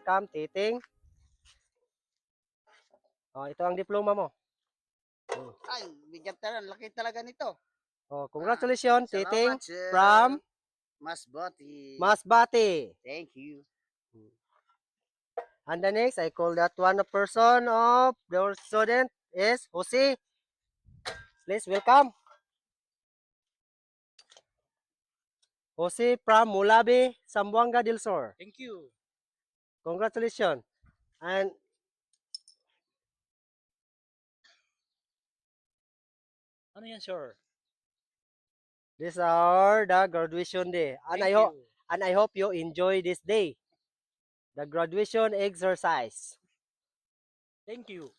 welcome, Titing. Oh, ito ang diploma mo. Ay, bigat talaga. Laki talaga nito. Oh, congratulations, Titing. Salamat, sir. From Masbati. Masbate. Thank you. And the next, I call that one person of your student is Jose. Please welcome. Jose from Mulabi, Zamboanga del Sur. Thank you. Congratulations. And Ano yan, sir? these are the graduation day. And Thank you. I hope you enjoy this day. The graduation exercise. Thank you.